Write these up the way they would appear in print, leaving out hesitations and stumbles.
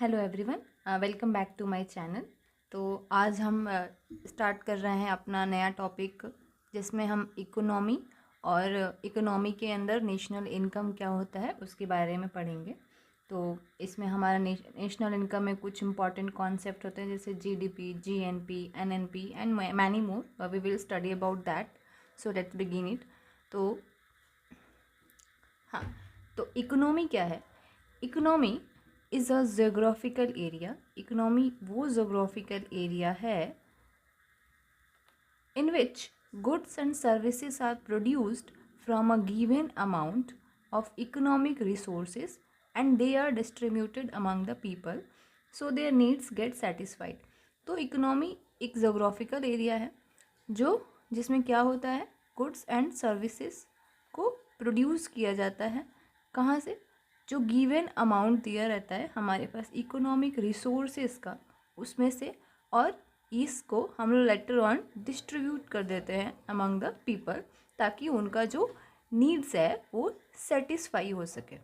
Hello everyone, welcome back to my channel. तो आज हम स्टार्ट कर रहे हैं अपना नया टॉपिक, जिसमें हम इकोनॉमी और इकोनॉमी के अंदर नेशनल इनकम क्या होता है उसके बारे में पढ़ेंगे। तो इसमें हमारा नेशनल इनकम में कुछ इंपॉर्टेंट कॉन्सेप्ट होते हैं, जैसे GDP, GNP, NNP and many more. We will study about that, so let's begin it. तो हाँ, तो इकोनॉमी क्या है? Economy is a geographical area. Economy वो जोग्राफिकल एरिया है in which goods and services are produced from a given amount of economic resources and they are distributed among the people so their needs get satisfied। तो economy एक geographical area है जिसमें क्या होता है, goods and services को produce किया जाता है। कहाँ से? जो गिवन अमाउंट दिया रहता है हमारे पास इकोनॉमिक रिसोर्सेज का, उसमें से, और इसको हम लोग लेटर ऑन डिस्ट्रीब्यूट कर देते हैं अमंग द पीपल, ताकि उनका जो नीड्स है वो सेटिस्फाई हो सके।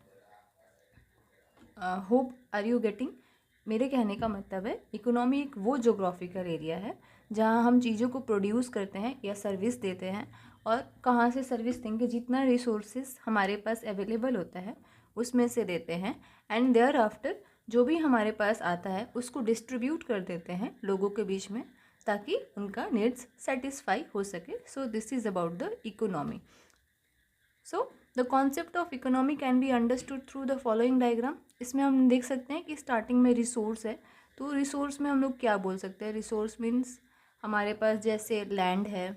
Hope are you getting? मेरे कहने का मतलब है, इकोनॉमी एक वो जोग्राफिकल एरिया है जहाँ हम चीज़ों को प्रोड्यूस करते हैं या सर्विस देते हैं, और कहाँ से सर्विस देंगे, जितना रिसोर्सेज हमारे पास अवेलेबल होता है उसमें से देते हैं, एंड देयर आफ्टर जो भी हमारे पास आता है उसको डिस्ट्रीब्यूट कर देते हैं लोगों के बीच में, ताकि उनका नीड्स सेटिस्फाई हो सके। So this is about the economy. So the concept of economy can be understood through the following diagram. इसमें हम देख सकते हैं कि स्टार्टिंग में रिसोर्स है, तो रिसोर्स में हम लोग क्या बोल सकते हैं? रिसोर्स मीन्स हमारे पास जैसे लैंड है,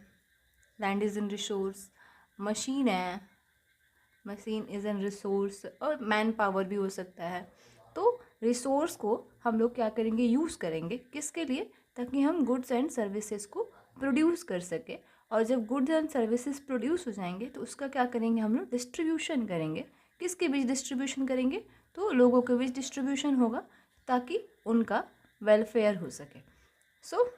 land is in resource. Machine है, मशीन इज़ एन रिसोर्स, और मैन पावर भी हो सकता है। तो रिसोर्स को हम लोग क्या करेंगे, यूज़ करेंगे किसके लिए? ताकि हम गुड्स एंड सर्विसेज को प्रोड्यूस कर सके, और जब गुड्स एंड सर्विसेज प्रोड्यूस हो जाएंगे तो उसका क्या करेंगे, हम लोग डिस्ट्रीब्यूशन करेंगे। किसके बीच डिस्ट्रीब्यूशन करेंगे? तो लोगों के बीच डिस्ट्रीब्यूशन होगा, ताकि उनका वेलफेयर हो सके। सो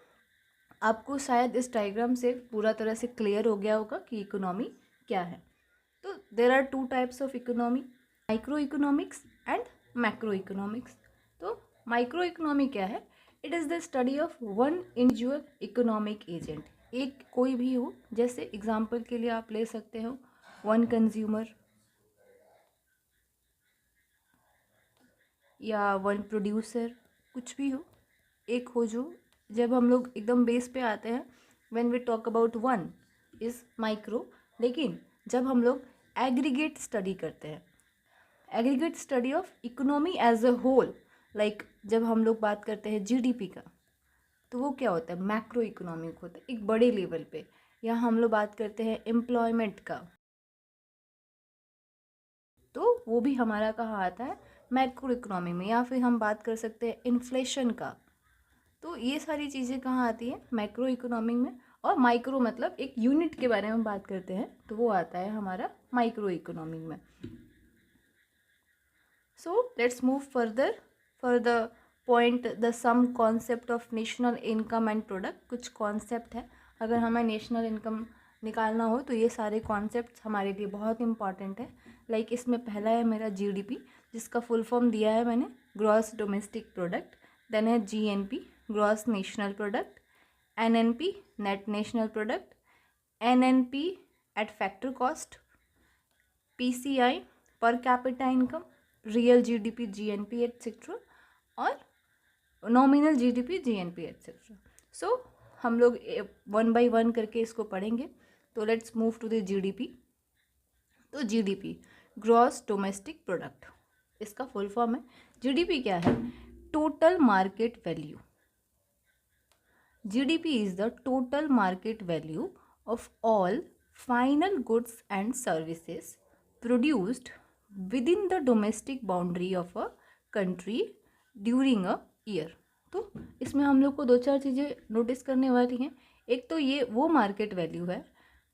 आपको शायद इस डायग्राम से पूरा तरह से क्लियर हो गया होगा कि इकोनॉमी क्या है। तो there are two types of economy, micro economics and macro economics. तो माइक्रो इकोनॉमी क्या है? It is the study of one individual economic agent. एक कोई भी हो, जैसे एग्जाम्पल के लिए आप ले सकते हो वन कंज्यूमर या वन प्रोड्यूसर, कुछ भी हो, एक हो जो, जब हम लोग एकदम बेस पे आते हैं, when we talk about one is micro. लेकिन जब हम लोग एग्रीगेट स्टडी करते हैं, aggregate study of economy as a whole, like जब हम लोग बात करते हैं जीडीपी का, तो वो क्या होता है? मैक्रो इकोनॉमिक होता है, एक बड़े लेवल पे। या हम लोग बात करते हैं एम्प्लॉयमेंट का, तो वो भी हमारा कहाँ आता है? मैक्रो इकोनॉमी में। या फिर हम बात कर सकते हैं इन्फ्लेशन का, तो ये सारी चीज़ें कहाँ आती हैं? मैक्रो इकोनॉमिक में। और माइक्रो मतलब एक यूनिट के बारे में बात करते हैं, तो वो आता है हमारा माइक्रो इकोनॉमिक में। So let's move further for the point, the some concept of national income and product। कुछ कॉन्सेप्ट है, अगर हमें नेशनल इनकम निकालना हो तो ये सारे कॉन्सेप्ट हमारे लिए बहुत इंपॉर्टेंट है। लाइक इसमें पहला है मेरा जीडीपी, जिसका फुल फॉर्म दिया है मैंने, ग्रॉस डोमेस्टिक प्रोडक्ट। देन है GNP, gross national product. NNP, net national product. NNP at factor cost. PCI, per capita income. Real GDP, GNP etcetera, और nominal GDP, GNP etcetera. So हम लोग one by one करके इसको पढ़ेंगे। तो let's move to the GDP. तो GDP, gross domestic product, इसका full form है। जीडीपी क्या है? Total market value. GDP is the total market value of all final goods and services produced within the domestic boundary of a country during a year। तो इसमें हम लोग को दो चार चीज़ें नोटिस करने वाली हैं। एक तो ये वो मार्केट वैल्यू है,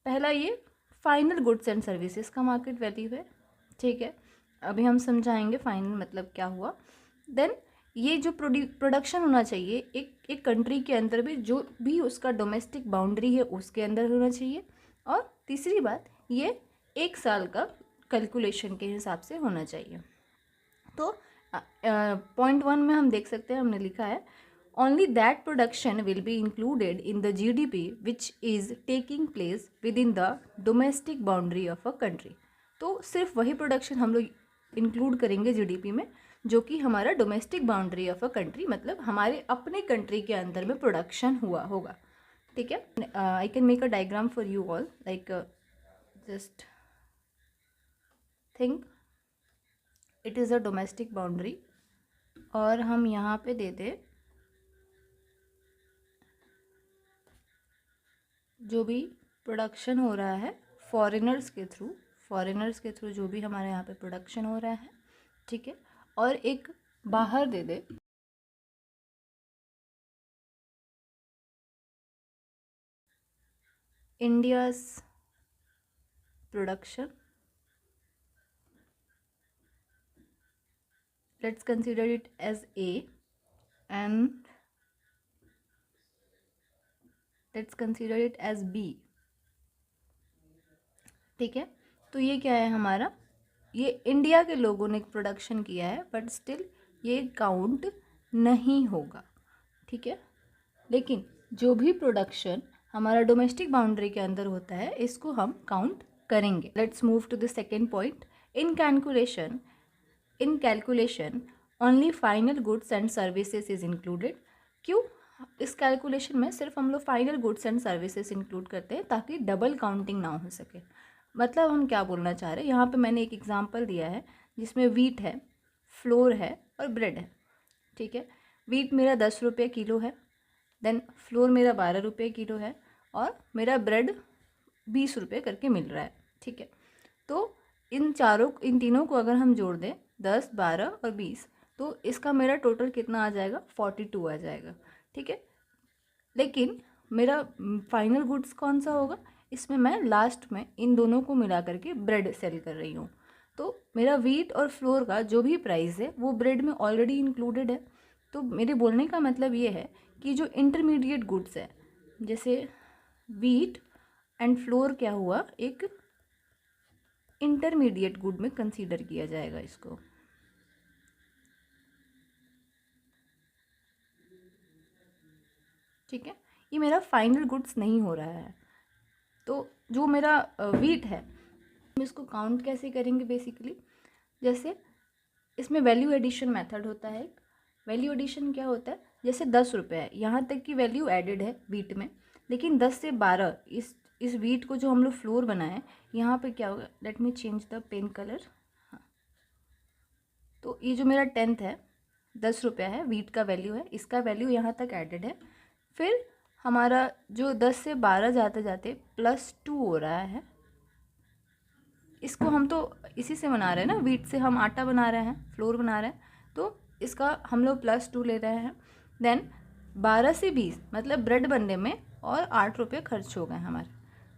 पहला ये फाइनल गुड्स एंड सर्विसेज का मार्केट वैल्यू है, ठीक है। अभी हम समझाएंगे फाइनल मतलब क्या हुआ। देन ये जो प्रोडक्शन होना चाहिए एक कंट्री के अंदर भी, जो भी उसका डोमेस्टिक बाउंड्री है उसके अंदर होना चाहिए। और तीसरी बात, ये एक साल का कैलकुलेशन के हिसाब से होना चाहिए। तो पॉइंट 1 में हम देख सकते हैं, हमने लिखा है only that production will be included in the GDP which is taking place with in the domestic boundary of a country. तो सिर्फ वही प्रोडक्शन हम लोग इंक्लूड करेंगे GDP में जो कि हमारा domestic boundary of a country, मतलब हमारे अपने कंट्री के अंदर में प्रोडक्शन हुआ होगा। ठीक है, I can make a diagram for you all, like just think it is a domestic boundary और हम यहाँ पे दे दें जो भी प्रोडक्शन हो रहा है फॉरेनर्स के थ्रू जो भी हमारे यहाँ पे प्रोडक्शन हो रहा है, ठीक है, और एक बाहर दे दे India's production. Let's consider it as A and let's consider it as B। ठीक है, तो ये क्या है हमारा, ये इंडिया के लोगों ने प्रोडक्शन किया है बट स्टिल ये काउंट नहीं होगा। ठीक है, लेकिन जो भी प्रोडक्शन हमारा डोमेस्टिक बाउंड्री के अंदर होता है इसको हम काउंट करेंगे। Let's move to the second point. In calculation only final goods and services is included. क्यों इस कैलकुलेशन में सिर्फ हम लोग final goods and services include करते हैं ताकि डबल काउंटिंग ना हो सके। मतलब हम क्या बोलना चाह रहे हैं, यहाँ पे मैंने एक एग्जांपल दिया है जिसमें वीट है, फ्लोर है और ब्रेड है। ठीक है, वीट मेरा 10 रुपये किलो है, देन फ्लोर मेरा 12 रुपये किलो है और मेरा ब्रेड 20 रुपये करके मिल रहा है। ठीक है, तो इन तीनों को अगर हम जोड़ दें 10, 12 और 20 तो इसका मेरा टोटल कितना आ जाएगा, 42 आ जाएगा। ठीक है, लेकिन मेरा फाइनल गुड्स कौन सा होगा, इसमें मैं लास्ट में इन दोनों को मिला करके ब्रेड सेल कर रही हूँ। तो मेरा वीट और फ्लोर का जो भी प्राइस है वो ब्रेड में ऑलरेडी इंक्लूडेड है। तो मेरे बोलने का मतलब ये है कि जो इंटरमीडिएट गुड्स है जैसे वीट एंड फ्लोर क्या हुआ, एक इंटरमीडिएट गुड में कंसीडर किया जाएगा इसको। ठीक है, ये मेरा फाइनल गुड्स नहीं हो रहा है। तो जो मेरा वीट है हम इसको काउंट कैसे करेंगे बेसिकली, जैसे इसमें वैल्यू एडिशन मेथड होता है। वैल्यू एडिशन क्या होता है, जैसे 10 रुपये है, यहाँ तक की वैल्यू एडेड है वीट में, लेकिन 10 से 12 इस वीट को जो हम लोग फ्लोर बनाए यहाँ पे क्या होगा, let me change the pen colour. हाँ, तो ये जो मेरा 10th है 10 रुपये है, वीट का वैल्यू है, इसका वैल्यू यहाँ तक एडेड है। फिर हमारा जो 10 से 12 जाते जाते +2 हो रहा है, इसको हम तो इसी से बना रहे हैं ना, वीट से हम आटा बना रहे हैं, फ्लोर बना रहे हैं, तो इसका हम लोग +2 ले रहे हैं। देन 12 से 20 मतलब ब्रेड बनने में और 8 रुपये खर्च हो गए हमारे,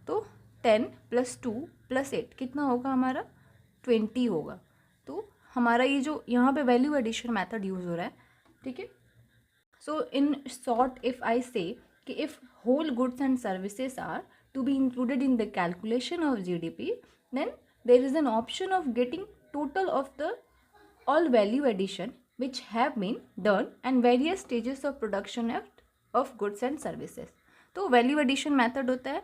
तो 10 + 2 + 8 कितना होगा हमारा, 20 होगा। तो हमारा ये जो यहाँ पे वैल्यू एडिशन मेथड यूज़ हो रहा है। ठीक है, सो in short if I say कि if whole goods and services are to be included in the calculation of GDP, then there is an option of getting total of the all value addition which have been done and various stages of production of goods and services। तो value addition method होता है।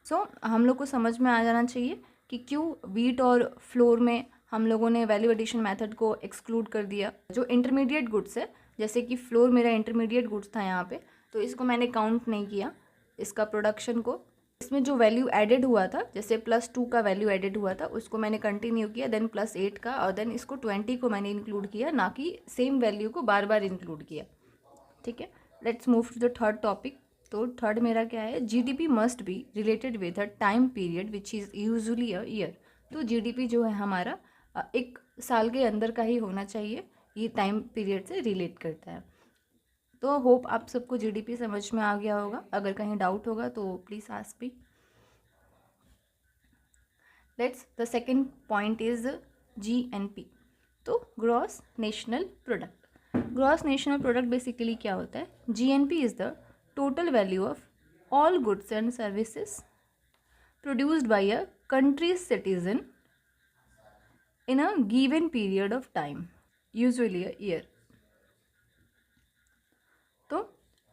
सो हम लोग को समझ में आ जाना चाहिए कि क्यों वीट और फ्लोर में हम लोगों ने वैल्यू एडिशन मेथड को एक्सक्लूड कर दिया। जो इंटरमीडिएट गुड्स है, जैसे कि फ्लोर मेरा इंटरमीडिएट गुड्स था यहाँ पे, तो इसको मैंने काउंट नहीं किया, इसका प्रोडक्शन को। इसमें जो वैल्यू एडेड हुआ था, जैसे +2 का वैल्यू एडेड हुआ था, उसको मैंने कंटिन्यू किया, देन +8 का, और देन इसको 20 को मैंने इंक्लूड किया, ना कि सेम वैल्यू को बार बार इंक्लूड किया। ठीक है, let's move to the third topic. तो थर्ड मेरा क्या है, GDP must be related with a time period which is usually a year. तो GDP जो है हमारा एक साल के अंदर का ही होना चाहिए, ये टाइम पीरियड से रिलेट करता है। तो होप आप सबको GDP समझ में आ गया होगा, अगर कहीं डाउट होगा तो please ask me. Let's the second point is GNP। तो gross national product. Gross national product basically क्या होता है, GNP is the total value of all goods and services produced by a countries citizen in a given period of time. Usually a year. तो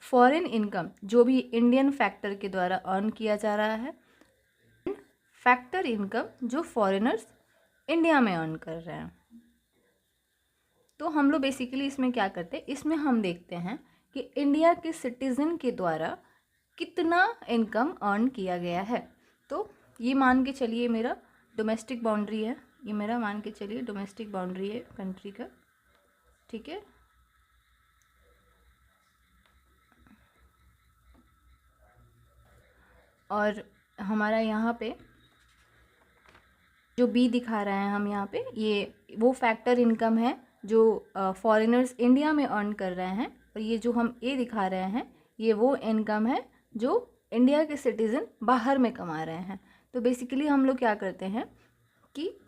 foreign income जो भी Indian factor के द्वारा earn किया जा रहा है, फैक्टर इनकम जो फॉरेनर्स इंडिया में अर्न कर रहे हैं। तो हम लोग बेसिकली इसमें क्या करते हैं, इसमें हम देखते हैं कि इंडिया के सिटीज़न के द्वारा कितना इनकम अर्न किया गया है। तो ये मान के चलिए मेरा डोमेस्टिक बाउंड्री है, ये मेरा मान के चलिए डोमेस्टिक बाउंड्री है कंट्री का, ठीक है। और हमारा यहाँ पे जो बी दिखा रहे हैं हम यहाँ पे, ये वो फैक्टर इनकम है जो फॉरेनर्स इंडिया में अर्न कर रहे हैं, और ये जो हम ए दिखा रहे हैं ये वो इनकम है जो इंडिया के सिटीज़न बाहर में कमा रहे हैं। तो बेसिकली हम लोग क्या करते हैं कि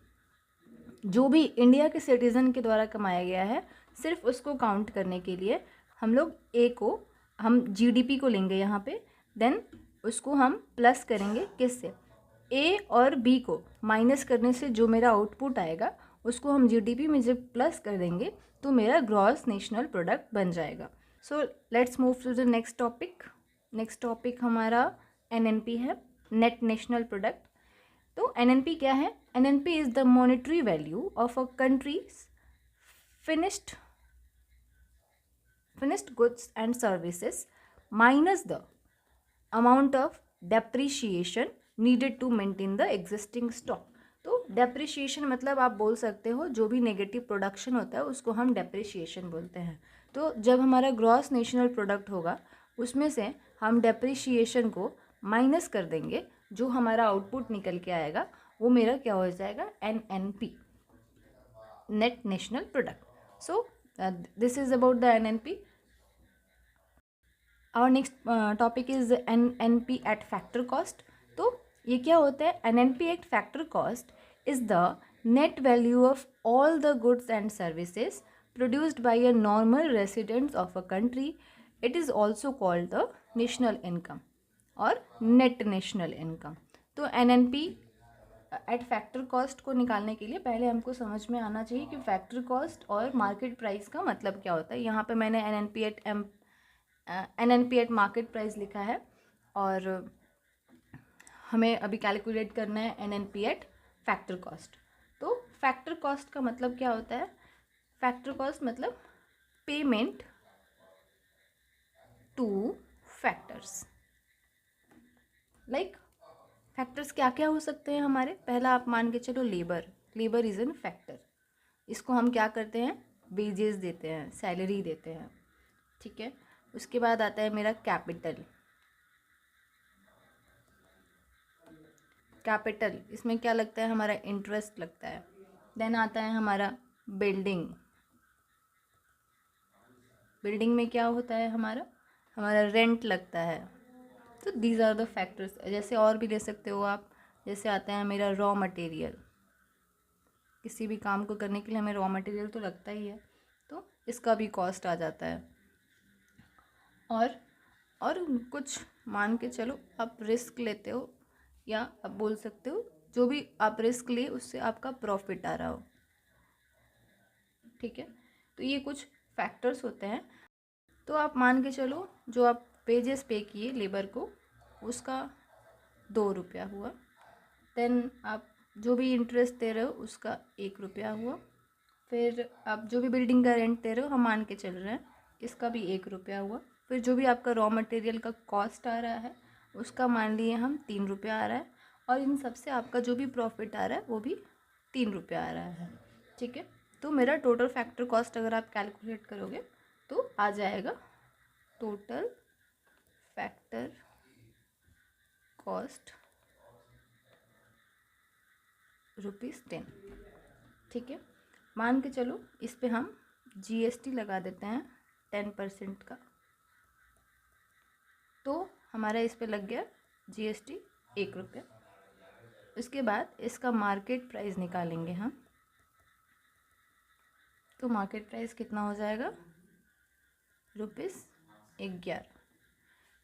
जो भी इंडिया के सिटीज़न के द्वारा कमाया गया है, सिर्फ उसको काउंट करने के लिए हम लोग ए को, हम जीडीपी को लेंगे यहाँ पे, देन उसको हम प्लस करेंगे किससे, ए और बी को माइनस करने से जो मेरा आउटपुट आएगा उसको हम जीडीपी में जब प्लस कर देंगे तो मेरा ग्रॉस नेशनल प्रोडक्ट बन जाएगा। So let's move to the next topic. Next topic हमारा एनएनपी है, नेट नेशनल प्रोडक्ट। तो एनएनपी क्या है? NNP is the monetary value of a country's finished goods and services minus the amount of depreciation needed to maintain the existing stock. तो depreciation मतलब आप बोल सकते हो जो भी नेगेटिव प्रोडक्शन होता है उसको हम डेप्रिशिएशन बोलते हैं। तो जब हमारा ग्रॉस नेशनल प्रोडक्ट होगा उसमें से हम डेप्रिशिएशन को माइनस कर देंगे, जो हमारा आउटपुट निकल के आएगा वो मेरा क्या हो जाएगा, NNP, net national product. So this is about the NNP. Our next topic is NNP at factor cost. तो ये क्या होता है? NNP at factor cost is the net value of all the goods and services produced by a normal resident of a country. It is also called the national income और net national income। तो NNP eight factor cost को निकालने के लिए पहले हमको समझ में आना चाहिए कि फैक्टर कॉस्ट और मार्केट प्राइस का मतलब क्या होता है। यहाँ पे मैंने NNP एट मार्केट प्राइस लिखा है और हमें अभी कैलकुलेट करना है NNP एट फैक्टर कॉस्ट। तो फैक्टर कॉस्ट का मतलब क्या होता है? फैक्टर कॉस्ट मतलब payment two factors. Like factors क्या क्या हो सकते हैं हमारे? पहला आप मान के चलो लेबर इज एन फैक्टर। इसको हम क्या करते हैं? वेजेस देते हैं, सैलरी देते हैं, ठीक है। उसके बाद आता है मेरा कैपिटल, इसमें क्या लगता है? हमारा इंटरेस्ट लगता है। देन आता है हमारा बिल्डिंग में क्या होता है? हमारा रेंट लगता है। तो दीज आर द फैक्टर्स। जैसे और भी ले सकते हो आप, जैसे आता है मेरा रॉ मटेरियल। किसी भी काम को करने के लिए हमें रॉ मटेरियल तो लगता ही है, तो इसका भी कॉस्ट आ जाता है। और कुछ मान के चलो आप रिस्क लेते हो, या आप बोल सकते हो जो भी आप रिस्क लिए उससे आपका प्रॉफिट आ रहा हो, ठीक है। तो ये कुछ फैक्टर्स होते हैं। तो आप मान के चलो जो आप वेजेस पे किए लेबर को उसका 2 रुपया हुआ। देन आप जो भी इंटरेस्ट दे रहे हो उसका 1 रुपया हुआ। फिर आप जो भी बिल्डिंग का रेंट दे रहे हो, हम मान के चल रहे हैं, इसका भी 1 रुपया हुआ। फिर जो भी आपका रॉ मटेरियल का कॉस्ट आ रहा है उसका मान लिए हम 3 रुपया आ रहा है, और इन सब से आपका जो भी प्रॉफिट आ रहा है वो भी 3 रुपया आ रहा है, ठीक है। तो मेरा टोटल फैक्टर कॉस्ट अगर आप कैलकुलेट करोगे तो आ जाएगा टोटल फैक्टर कॉस्ट ₹10, ठीक है। मान के चलो इस पे हम GST लगा देते हैं 10% का, तो हमारा इस पे लग गया GST 1 रुपया। उसके बाद इसका मार्केट प्राइस निकालेंगे हम, तो मार्केट प्राइस कितना हो जाएगा? ₹11।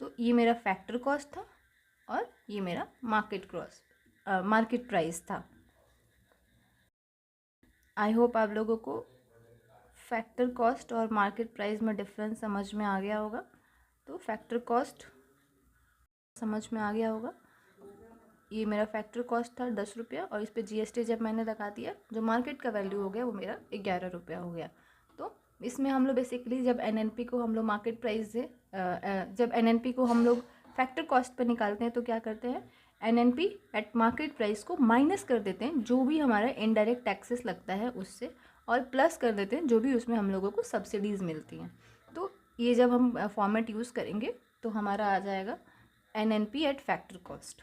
तो ये मेरा फैक्टर कॉस्ट था और ये मेरा मार्केट प्राइस था। आई होप आप लोगों को फैक्टर कॉस्ट और मार्केट प्राइस में डिफरेंस समझ में आ गया होगा। तो फैक्टर कॉस्ट समझ में आ गया होगा। ये मेरा फैक्टर कॉस्ट था 10 रुपया और इस पे जीएसटी जब मैंने लगा दिया, जो मार्केट का वैल्यू हो गया वो मेरा 11 रुपया हो गया। तो इसमें हम लोग बेसिकली जब एनएनपी को हम लोग मार्केट प्राइस से जब एनएनपी को हम लोग फैक्टर कॉस्ट पे निकालते हैं तो क्या करते हैं, एनएनपी एट मार्केट प्राइस को माइनस कर देते हैं जो भी हमारा इनडायरेक्ट टैक्सेस लगता है उससे, और प्लस कर देते हैं जो भी उसमें हम लोगों को सब्सिडीज़ मिलती हैं। तो ये जब हम फॉर्मेट यूज़ करेंगे तो हमारा आ जाएगा एनएनपी एट फैक्टर कॉस्ट।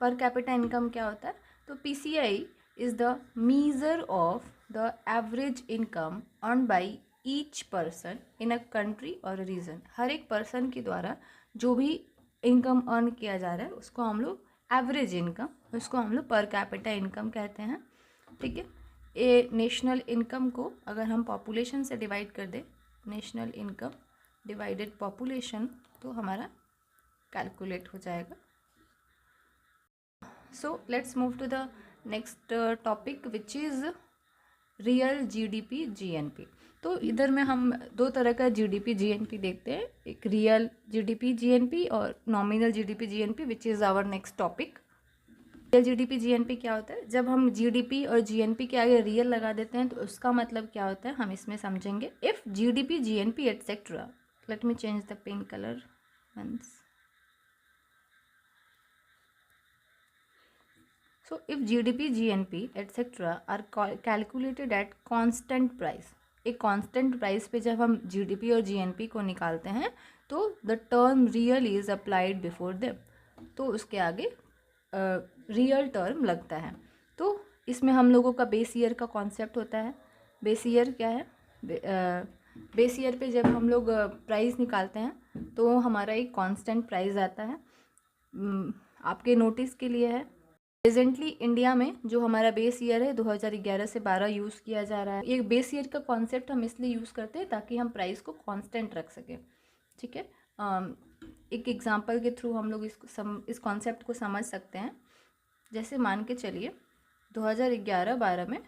पर कैपिटा इनकम क्या होता है, तो PCI is the measure of the average income earn by each person in a country और रीजन। हर एक पर्सन के द्वारा जो भी इनकम अर्न किया जा रहा है उसको हम लोग एवरेज इनकम, उसको हम लोग पर कैपिटा इनकम कहते हैं। ठीक है, ये नेशनल इनकम को अगर हम पॉपुलेशन से डिवाइड कर दें, नेशनल इनकम डिवाइडेड पॉपुलेशन, तो हमारा कैलकुलेट हो जाएगा। So let's move to the next topic which is real GDP GNP. तो इधर में हम दो तरह का जीडीपी जीएनपी देखते हैं, एक रियल जीडीपी जीएनपी और nominal GDP GNP which is our next topic. Real GDP GNP क्या होता है, जब हम जीडीपी और जीएनपी के आगे रियल लगा देते हैं तो उसका मतलब क्या होता है हम इसमें समझेंगे। If GDP GNP etcetera, let me change the pink colour once. So if GDP, GNP etc. are calculated at constant price, एक constant price पे जब हम GDP और GNP को निकालते हैं तो the term real is applied before them, तो उसके आगे रियल टर्म लगता है। तो इसमें हम लोगों का बेस ईयर का कॉन्सेप्ट होता है। बेस ईयर क्या है, बेस ईयर पे जब हम लोग प्राइस निकालते हैं तो हमारा एक कांस्टेंट प्राइस आता है। आपके नोटिस के लिए है, प्रेजेंटली इंडिया में जो हमारा बेस ईयर है 2011 से 12 यूज़ किया जा रहा है। ये बेस ईयर का कॉन्सेप्ट हम इसलिए यूज़ करते हैं ताकि हम प्राइस को कांस्टेंट रख सकें। ठीक है, एक एग्जांपल के थ्रू हम लोग इस कॉन्सेप्ट को समझ सकते हैं। जैसे मान के चलिए 2011-12 में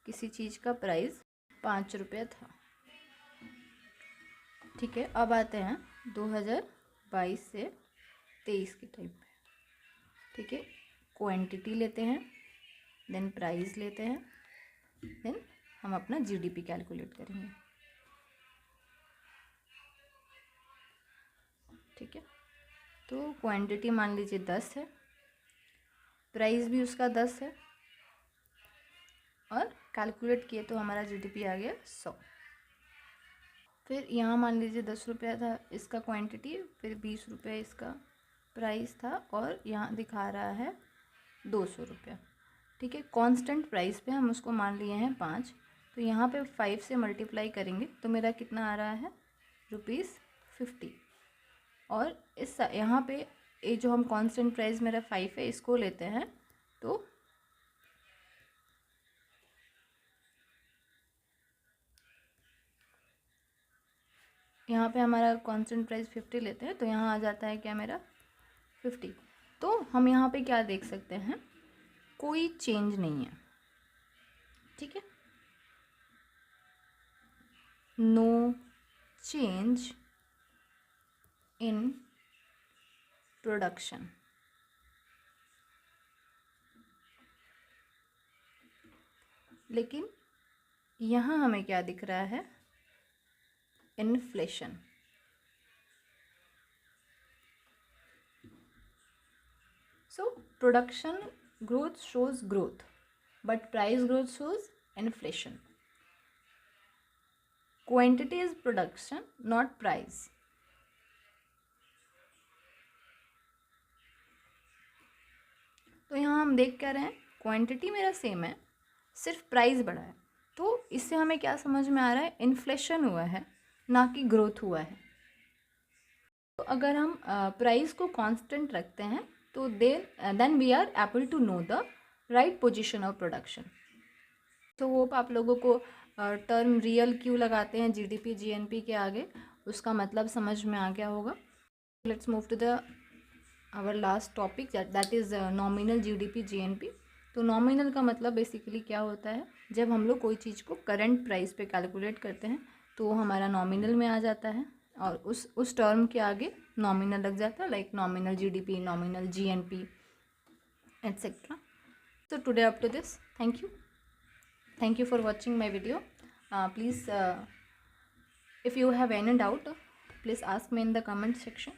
किसी चीज़ का प्राइस 5 रुपया था। ठीक है, अब आते हैं 2022 से 23 के टाइम पे। ठीक है, क्वांटिटी लेते हैं, देन प्राइस लेते हैं, देन हम अपना जीडीपी कैलकुलेट करेंगे। ठीक है, तो क्वांटिटी मान लीजिए 10 है, प्राइस भी उसका 10 है, और कैलकुलेट किए तो हमारा जीडीपी आ गया 100। फिर यहाँ मान लीजिए 10 रुपया था इसका क्वांटिटी, फिर 20 रुपये इसका प्राइस था, और यहाँ दिखा रहा है 200 रुपया। ठीक है, कांस्टेंट प्राइस पे हम उसको मान लिए हैं 5, तो यहाँ पे 5 से मल्टीप्लाई करेंगे तो मेरा कितना आ रहा है ₹50। और इस यहाँ पे ये जो हम कांस्टेंट प्राइस मेरा 5 है इसको लेते हैं तो यहाँ पे हमारा कांस्टेंट प्राइस 50 लेते हैं तो यहाँ आ जाता है क्या मेरा 50। तो हम यहाँ पे क्या देख सकते हैं, कोई चेंज नहीं है। ठीक है, नो चेंज इन प्रोडक्शन। लेकिन यहाँ हमें क्या दिख रहा है, inflation. So production growth shows growth, but price growth shows inflation. Quantity is production, not price. तो यहाँ हम देख क्या रहे हैं, क्वांटिटी मेरा सेम है, सिर्फ प्राइस बढ़ा है। तो इससे हमें क्या समझ में आ रहा है, इन्फ्लेशन हुआ है ना कि ग्रोथ हुआ है। तो अगर हम प्राइस को कांस्टेंट रखते हैं तो then we are able to know the right position of production. तो होप आप लोगों को टर्म रियल क्यों लगाते हैं जीडीपी जीएनपी के आगे उसका मतलब समझ में आ गया होगा। Let's move to the our last topic, that is nominal GDP GNP. तो नॉमिनल का मतलब बेसिकली क्या होता है, जब हम लोग कोई चीज़ को करंट प्राइस पे कैलकुलेट करते हैं तो वो हमारा नॉमिनल में आ जाता है और उस टर्म के आगे नॉमिनल लग जाता है, like nominal GDP, nominal GNP etcetera. So today up to this. Thank you for watching my video. Please if you have any doubt, please ask me in the comment section.